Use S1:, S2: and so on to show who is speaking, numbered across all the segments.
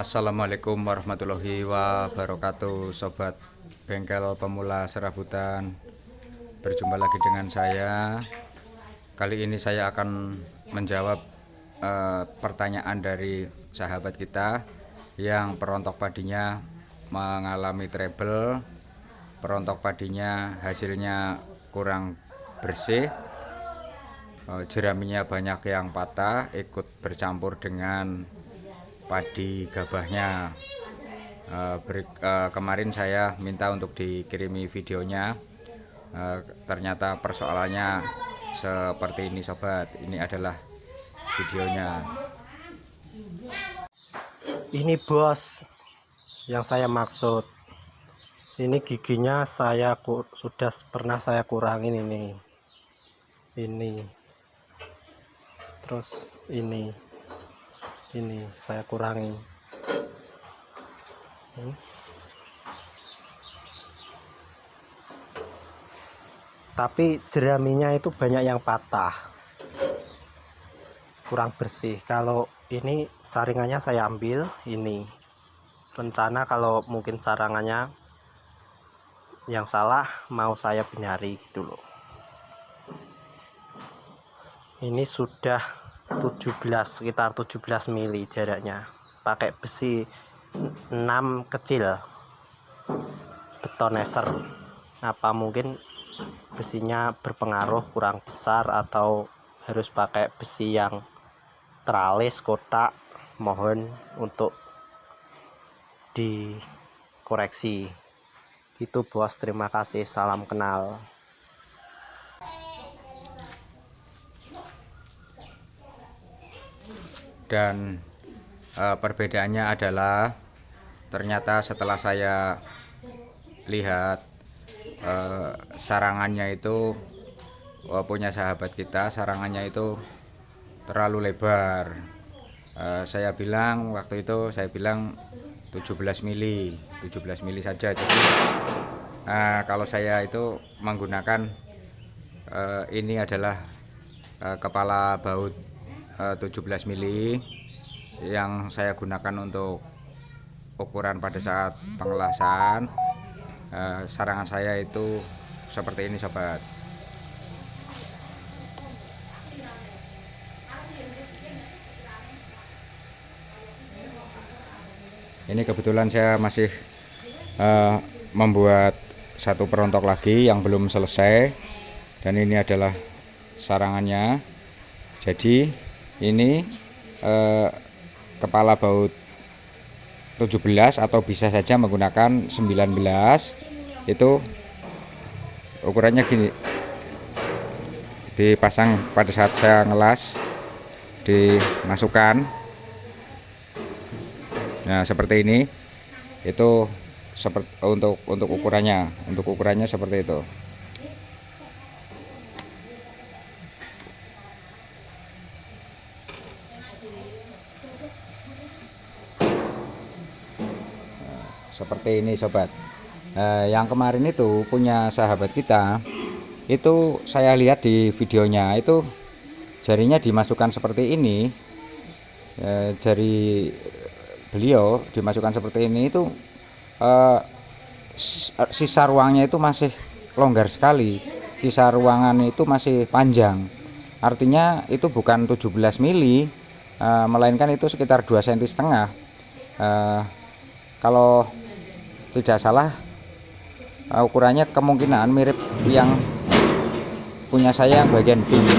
S1: Assalamualaikum warahmatullahi wabarakatuh, sobat bengkel pemula serabutan. Berjumpa lagi dengan saya. Kali ini saya akan menjawab pertanyaan dari sahabat kita yang perontok padinya mengalami trouble. Perontok padinya hasilnya kurang bersih, jeraminya banyak yang patah, ikut bercampur dengan padi gabahnya. Kemarin saya minta untuk dikirimi videonya. Ternyata persoalannya seperti ini, sobat. Ini adalah videonya.
S2: Ini bos yang saya maksud. Ini giginya sudah pernah saya kurangin ini terus ini saya kurangi. Tapi jeraminya itu banyak yang patah, kurang bersih. Kalau ini saringannya saya ambil, ini rencana kalau mungkin sarangannya yang salah mau saya benahi gitu loh. Ini sudah 17, sekitar 17 mili jaraknya, pakai besi 6 kecil, beton eser. Apa mungkin besinya berpengaruh kurang besar atau harus pakai besi yang teralis kotak? Mohon untuk dikoreksi. Itu bos, terima kasih, salam kenal.
S1: Dan perbedaannya adalah ternyata setelah saya lihat sarangannya itu, punya sahabat kita, sarangannya itu terlalu lebar. Saya bilang waktu itu 17 mili saja. Jadi kalau saya itu menggunakan ini adalah kepala baut 17 mili yang saya gunakan untuk ukuran pada saat pengelasan. Sarangan saya itu seperti ini, sobat. Ini kebetulan saya masih membuat satu perontok lagi yang belum selesai, dan ini adalah sarangannya. Jadi ini kepala baut 17 atau bisa saja menggunakan 19, itu ukurannya gini, dipasang pada saat saya ngelas, dimasukkan. Nah, seperti ini. Itu untuk ukurannya seperti itu. Seperti ini, sobat. Yang kemarin itu punya sahabat kita, itu saya lihat di videonya itu jarinya dimasukkan seperti ini. Jari beliau dimasukkan seperti ini, itu sisa ruangnya itu masih longgar sekali. Sisa ruangan itu masih panjang. Artinya itu bukan 17 mili, melainkan itu sekitar 2,5 cm. Kalau tidak salah, ukurannya kemungkinan mirip yang punya saya yang bagian pinggir.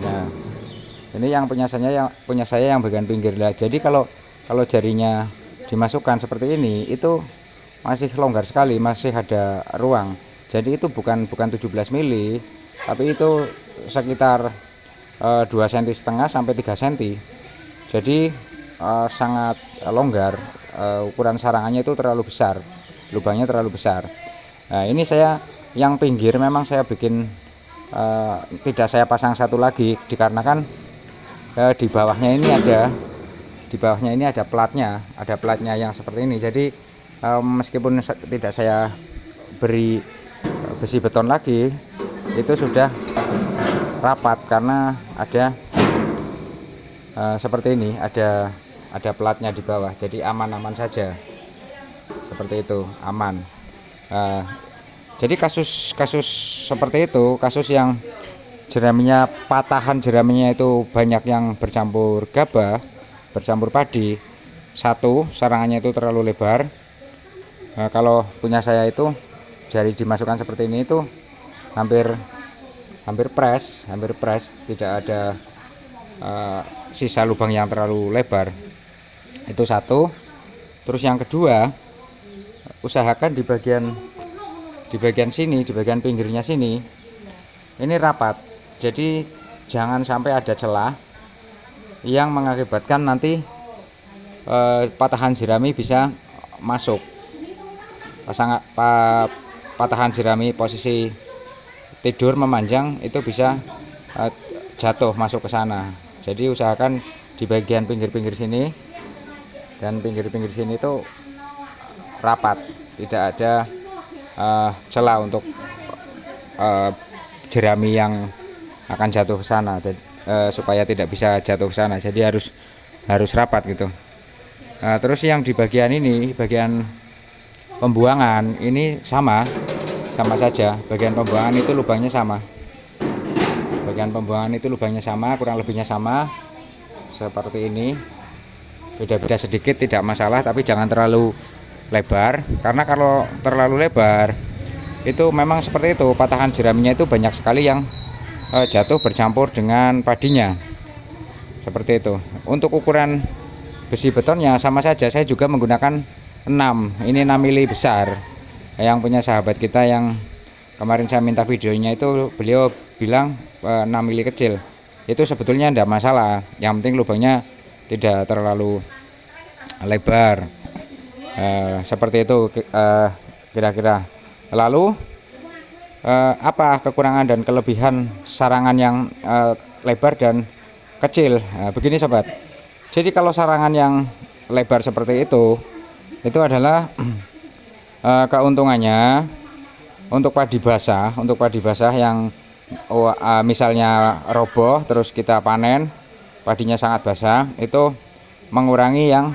S1: Nah, ini yang punya saya yang bagian pinggir lah. Jadi kalau jarinya dimasukkan seperti ini, itu masih longgar sekali, masih ada ruang. Jadi itu bukan 17 mili, tapi itu sekitar 2,5 cm sampai 3 cm. Jadi sangat longgar. Ukuran sarangannya itu terlalu besar, lubangnya terlalu besar. Nah, ini saya yang pinggir memang saya bikin tidak saya pasang satu lagi, dikarenakan di bawahnya ini ada platnya yang seperti ini. Jadi meskipun tidak saya beri besi beton lagi, itu sudah rapat karena ada seperti ini, ada platnya di bawah, jadi aman-aman saja, seperti itu, aman. Jadi kasus seperti itu, kasus yang jeraminya, patahan jeraminya itu banyak yang bercampur gabah, bercampur padi, satu sarangannya itu terlalu lebar. Kalau punya saya itu jari dimasukkan seperti ini itu hampir press, tidak ada sisa lubang yang terlalu lebar. Itu satu. Terus yang kedua, usahakan di bagian sini, di bagian pinggirnya sini, ini rapat. Jadi jangan sampai ada celah yang mengakibatkan nanti patahan jerami bisa masuk. Patahan jerami posisi tidur memanjang itu bisa jatuh masuk ke sana. Jadi usahakan di bagian pinggir-pinggir sini dan pinggir-pinggir sini itu rapat, tidak ada celah untuk jerami yang akan jatuh ke sana, supaya tidak bisa jatuh ke sana. Jadi harus rapat gitu. Terus yang di bagian ini, bagian pembuangan ini sama saja. Bagian pembuangan itu lubangnya sama. Kurang lebihnya sama. Seperti ini. Beda-beda sedikit tidak masalah, tapi jangan terlalu lebar, karena kalau terlalu lebar itu memang seperti itu, patahan jeraminya itu banyak sekali yang jatuh bercampur dengan padinya. Seperti itu. Untuk ukuran besi betonnya sama saja, saya juga menggunakan 6. Ini 6 mili besar. Yang punya sahabat kita yang kemarin saya minta videonya itu, beliau bilang 6 mili kecil. Itu sebetulnya tidak masalah. Yang penting lubangnya tidak terlalu lebar. Seperti itu kira-kira. Lalu apa kekurangan dan kelebihan sarangan yang lebar dan kecil? Begini sobat. Jadi kalau sarangan yang lebar seperti itu adalah keuntungannya untuk padi basah yang misalnya roboh terus kita panen, padinya sangat basah, itu mengurangi yang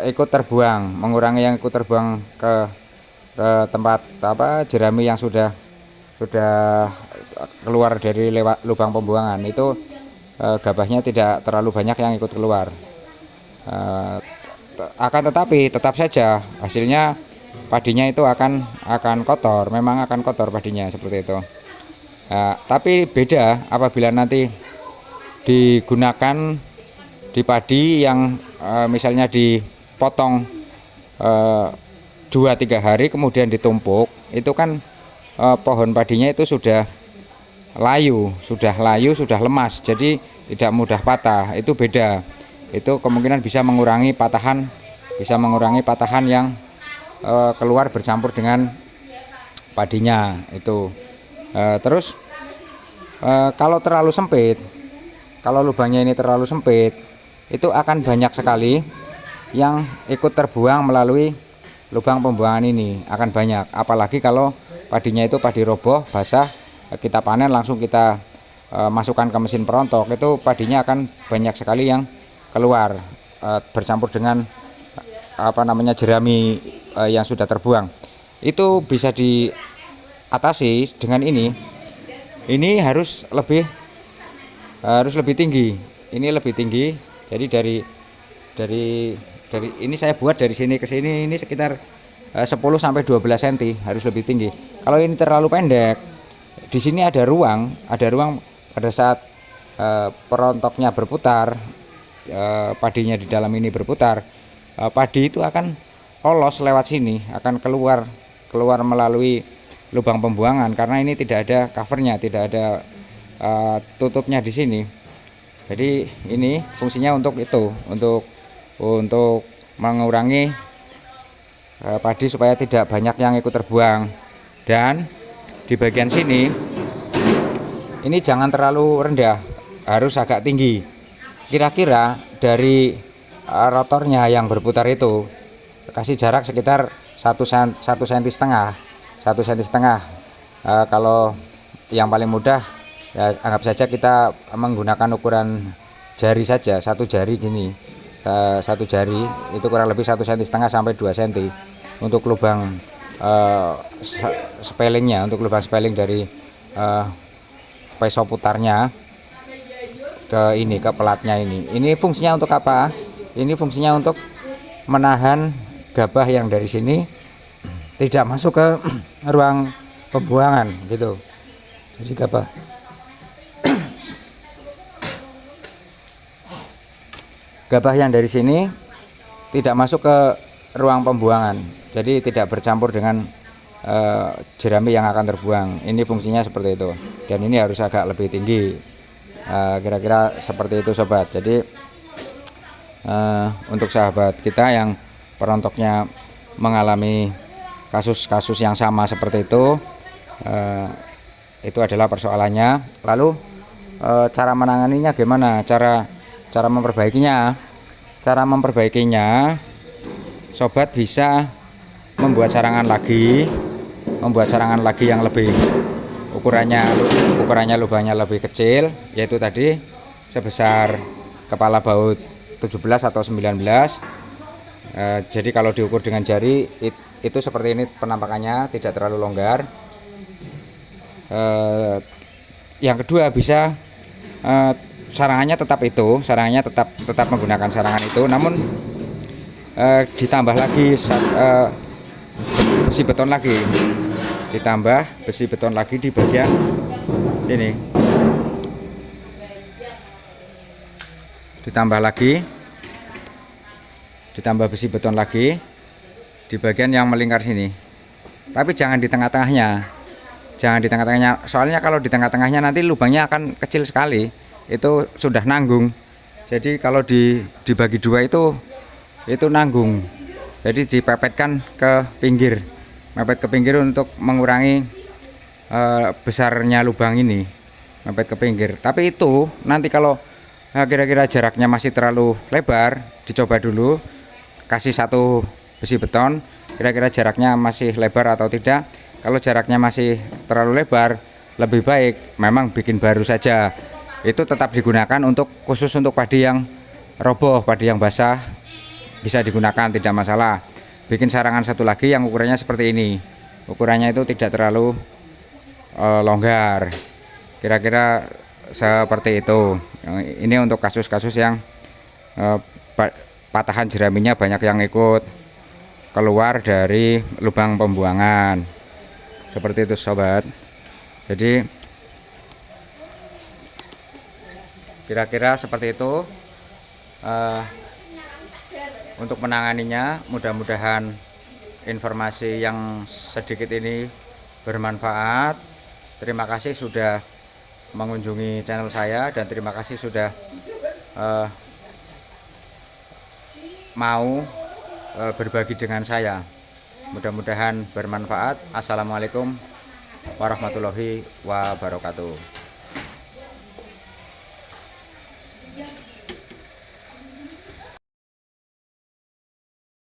S1: ikut terbuang ke tempat jerami yang sudah keluar dari lewat lubang pembuangan. Itu gabahnya tidak terlalu banyak yang ikut keluar. Akan tetapi tetap saja hasilnya padinya itu akan kotor, memang akan kotor padinya seperti itu. Tapi beda apabila nanti digunakan di padi yang misalnya dipotong 2-3 hari kemudian ditumpuk, itu kan pohon padinya itu sudah layu, sudah lemas, jadi tidak mudah patah. Itu beda. Itu kemungkinan bisa mengurangi patahan yang keluar bercampur dengan padinya itu. Terus kalau terlalu sempit, kalau lubangnya ini terlalu sempit, itu akan banyak sekali yang ikut terbuang melalui lubang pembuangan ini, akan banyak. Apalagi kalau padinya itu padi roboh, basah, kita panen langsung kita masukkan ke mesin perontok, itu padinya akan banyak sekali yang keluar bercampur dengan jerami yang sudah terbuang. Itu bisa diatasi dengan ini harus lebih tinggi. Ini lebih tinggi. Jadi dari ini saya buat dari sini ke sini ini sekitar 10 sampai 12 cm, harus lebih tinggi. Kalau ini terlalu pendek, di sini ada ruang pada saat perontoknya berputar, padinya di dalam ini berputar, padi itu akan lolos lewat sini, akan keluar melalui lubang pembuangan, karena ini tidak ada covernya, tidak ada tutupnya di sini. Jadi ini fungsinya untuk mengurangi padi supaya tidak banyak yang ikut terbuang. Dan di bagian sini ini jangan terlalu rendah, harus agak tinggi. Kira-kira dari rotornya yang berputar itu kasih jarak sekitar 1,5 cm. Kalau yang paling mudah ya anggap saja kita menggunakan ukuran jari saja, satu jari gini, satu jari itu kurang lebih 1,5 cm sampai 2 cm untuk lubang spelingnya, untuk lubang speling dari peso putarnya ke ini, ke pelatnya ini. Ini fungsinya untuk apa? Ini fungsinya untuk menahan gabah yang dari sini tidak masuk ke ruang pembuangan gitu. Jadi gabah yang dari sini tidak masuk ke ruang pembuangan, jadi tidak bercampur dengan jerami yang akan terbuang. Ini fungsinya seperti itu, dan ini harus agak lebih tinggi, kira-kira seperti itu sobat. Jadi untuk sahabat kita yang perontoknya mengalami kasus-kasus yang sama seperti itu adalah persoalannya. Lalu cara menanganinya gimana, cara memperbaikinya? Cara memperbaikinya, sobat bisa membuat sarangan lagi yang lebih ukurannya lubangnya lebih kecil, yaitu tadi sebesar kepala baut 17 atau 19. Jadi kalau diukur dengan jari itu seperti ini penampakannya, tidak terlalu longgar. Yang kedua, bisa sarangannya tetap menggunakan sarangan itu, namun ditambah lagi besi beton lagi, di bagian sini, ditambah besi beton lagi di bagian yang melingkar sini, tapi jangan di tengah-tengahnya, soalnya kalau di tengah-tengahnya nanti lubangnya akan kecil sekali, itu sudah nanggung. Jadi kalau dibagi dua itu nanggung, jadi dipepetkan ke pinggir, untuk mengurangi besarnya lubang ini, mepet ke pinggir. Tapi itu nanti kalau kira-kira jaraknya masih terlalu lebar, dicoba dulu kasih satu besi beton, kira-kira jaraknya masih lebar atau tidak. Kalau jaraknya masih terlalu lebar, lebih baik memang bikin baru saja. Itu tetap digunakan khusus untuk padi yang roboh, padi yang basah, bisa digunakan, tidak masalah. Bikin sarangan satu lagi yang ukurannya seperti ini, ukurannya itu tidak terlalu longgar, kira-kira seperti itu. Ini untuk kasus-kasus yang patahan jeraminya banyak yang ikut keluar dari lubang pembuangan, seperti itu sobat. Jadi kira-kira seperti itu untuk menanganinya. Mudah-mudahan informasi yang sedikit ini bermanfaat. Terima kasih sudah mengunjungi channel saya, dan terima kasih sudah mau berbagi dengan saya. Mudah-mudahan bermanfaat. Assalamualaikum warahmatullahi wabarakatuh.